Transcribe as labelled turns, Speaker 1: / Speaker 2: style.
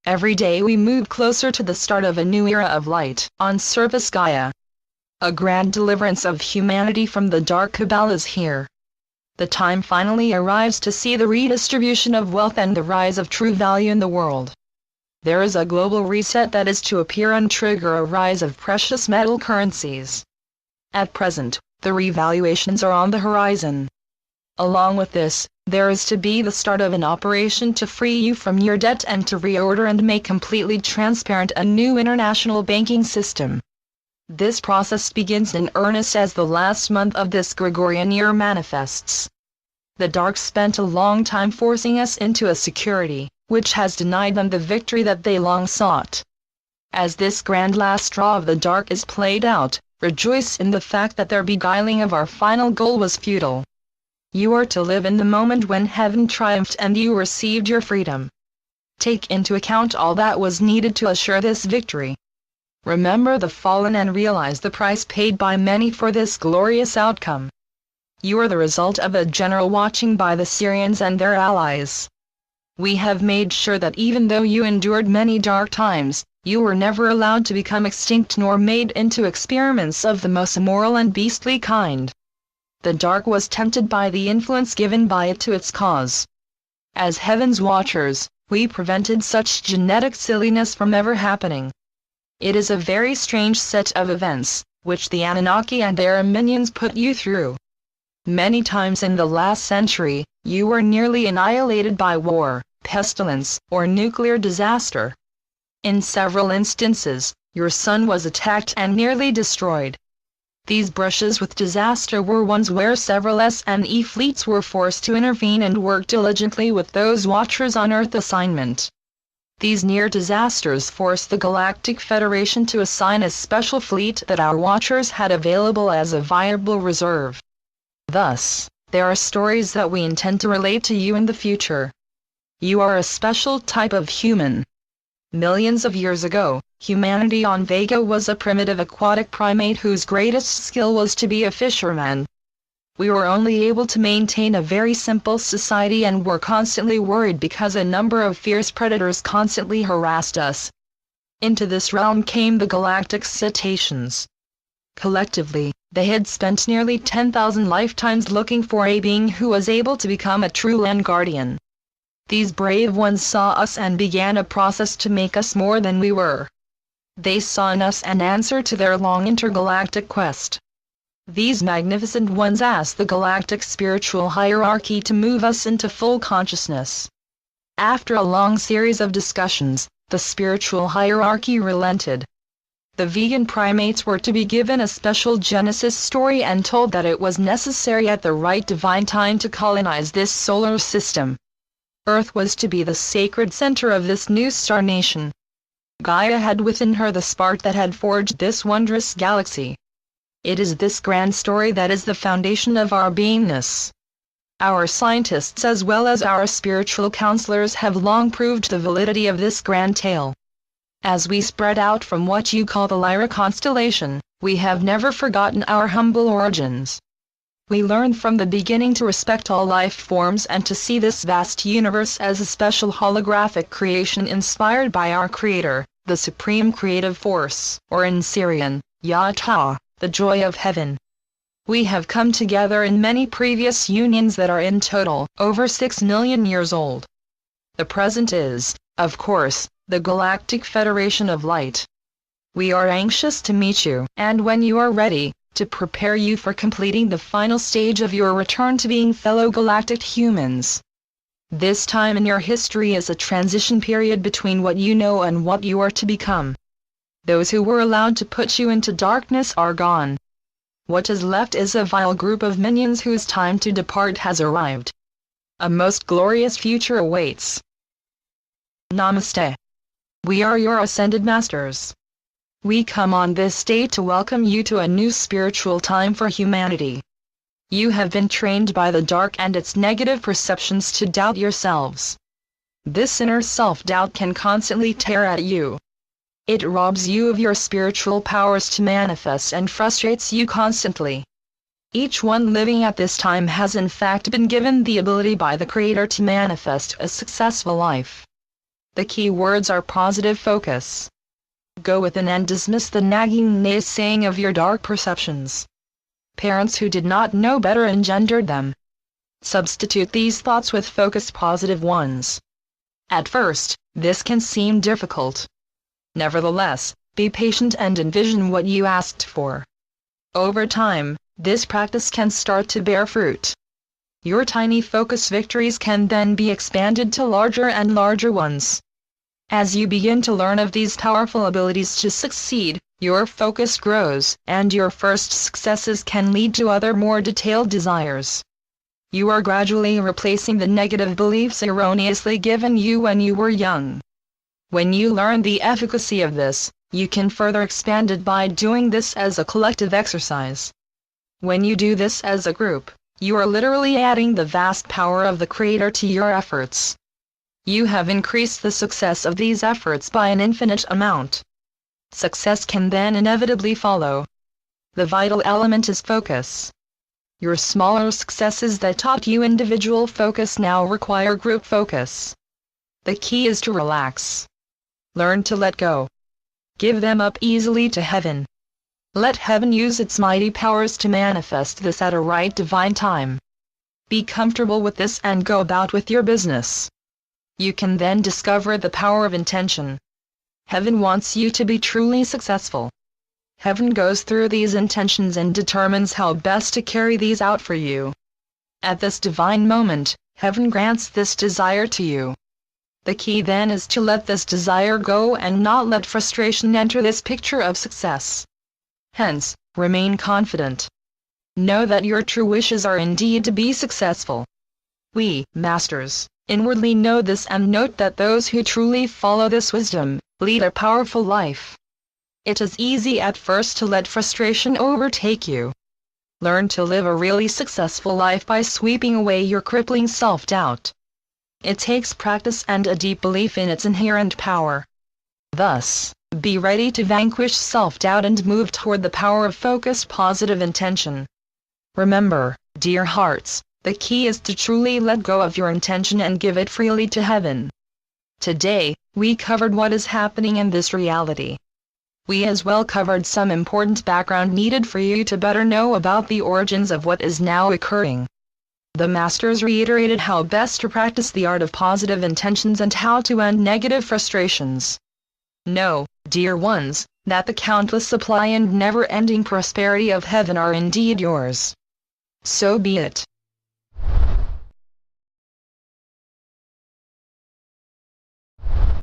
Speaker 1: Every day we move closer to the start of a new era of light on surface Gaia. A grand deliverance of humanity from the dark cabal is here. The time finally arrives to see the redistribution of wealth and the rise of true value in the world. There is a global reset that is to appear and trigger a rise of precious metal currencies. At present, the revaluations are on the horizon. Along with this, there is to be the start of an operation to free you from your debt and to reorder and make completely transparent a new international banking system. This process begins in earnest as the last month of this Gregorian year manifests. The dark spent a long time forcing us into a security, which has denied them the victory that they long sought. As this grand last straw of the dark is played out, rejoice in the fact that their beguiling of our final goal was futile. You are to live in the moment when heaven triumphed and you received your freedom. Take into account all that was needed to assure this victory. Remember the fallen and realize the price paid by many for this glorious outcome. You are the result of a general watching by the Syrians and their allies. We have made sure that even though you endured many dark times, you were never allowed to become extinct nor made into experiments of the most immoral and beastly kind. The dark was tempted by the influence given by it to its cause. As Heaven's watchers, we prevented such genetic silliness from ever happening. It is a very strange set of events, which the Anunnaki and their minions put you through. Many times in the last century, you were nearly annihilated by war, pestilence, or nuclear disaster. In several instances, your sun was attacked and nearly destroyed. These brushes with disaster were ones where several S&E fleets were forced to intervene and work diligently with those watchers on Earth assignment. These near disasters forced the Galactic Federation to assign a special fleet that our watchers had available as a viable reserve. Thus, there are stories that we intend to relate to you in the future. You are a special type of human. Millions of years ago, humanity on Vega was a primitive aquatic primate whose greatest skill was to be a fisherman. We were only able to maintain a very simple society and were constantly worried because a number of fierce predators constantly harassed us. Into this realm came the galactic cetaceans. Collectively, they had spent nearly 10,000 lifetimes looking for a being who was able to become a true land guardian. These brave ones saw us and began a process to make us more than we were. They saw in us an answer to their long intergalactic quest. These magnificent ones asked the galactic spiritual hierarchy to move us into full consciousness. After a long series of discussions, the spiritual hierarchy relented. The vegan primates were to be given a special Genesis story and told that it was necessary at the right divine time to colonize this solar system. Earth was to be the sacred center of this new star nation. Gaia had within her the spark that had forged this wondrous galaxy. It is this grand story that is the foundation of our beingness. Our scientists as well as our spiritual counselors have long proved the validity of this grand tale. As we spread out from what you call the Lyra constellation, we have never forgotten our humble origins. We learned from the beginning to respect all life forms and to see this vast universe as a special holographic creation inspired by our Creator, the Supreme Creative Force, or in Syrian, Yah-Ta, the joy of heaven. We have come together in many previous unions that are in total over 6 million years old. The present is, of course, the Galactic Federation of Light. We are anxious to meet you, and when you are ready, to prepare you for completing the final stage of your return to being fellow galactic humans. This time in your history is a transition period between what you know and what you are to become. Those who were allowed to put you into darkness are gone. What is left is a vile group of minions whose time to depart has arrived. A most glorious future awaits. Namaste. We are your ascended masters. We come on this day to welcome you to a new spiritual time for humanity. You have been trained by the dark and its negative perceptions to doubt yourselves. This inner self-doubt can constantly tear at you. It robs you of your spiritual powers to manifest and frustrates you constantly. Each one living at this time has in fact been given the ability by the Creator to manifest a successful life. The key words are positive focus. Go within and dismiss the nagging naysaying of your dark perceptions. Parents who did not know better engendered them. Substitute these thoughts with focused positive ones. At first, this can seem difficult. Nevertheless, be patient and envision what you asked for. Over time, this practice can start to bear fruit. Your tiny focus victories can then be expanded to larger and larger ones. As you begin to learn of these powerful abilities to succeed, your focus grows, and your first successes can lead to other more detailed desires. You are gradually replacing the negative beliefs erroneously given you when you were young. When you learn the efficacy of this, you can further expand it by doing this as a collective exercise. When you do this as a group, you are literally adding the vast power of the Creator to your efforts. You have increased the success of these efforts by an infinite amount. Success can then inevitably follow. The vital element is focus. Your smaller successes that taught you individual focus now require group focus. The key is to relax. Learn to let go. Give them up easily to heaven. Let heaven use its mighty powers to manifest this at a right divine time. Be comfortable with this and go about with your business. You can then discover the power of intention. Heaven wants you to be truly successful. Heaven goes through these intentions and determines how best to carry these out for you. At this divine moment, Heaven grants this desire to you. The key then is to let this desire go and not let frustration enter this picture of success. Hence, remain confident. Know that your true wishes are indeed to be successful. We, Masters, inwardly know this and note that those who truly follow this wisdom, lead a powerful life. It is easy at first to let frustration overtake you. Learn to live a really successful life by sweeping away your crippling self-doubt. It takes practice and a deep belief in its inherent power. Thus, be ready to vanquish self-doubt and move toward the power of focused positive intention. Remember, dear hearts, the key is to truly let go of your intention and give it freely to heaven. Today, we covered what is happening in this reality. We as well covered some important background needed for you to better know about the origins of what is now occurring. The Masters reiterated how best to practice the art of positive intentions and how to end negative frustrations. Know, dear ones, that the countless supply and never-ending prosperity of heaven are indeed yours. So be it.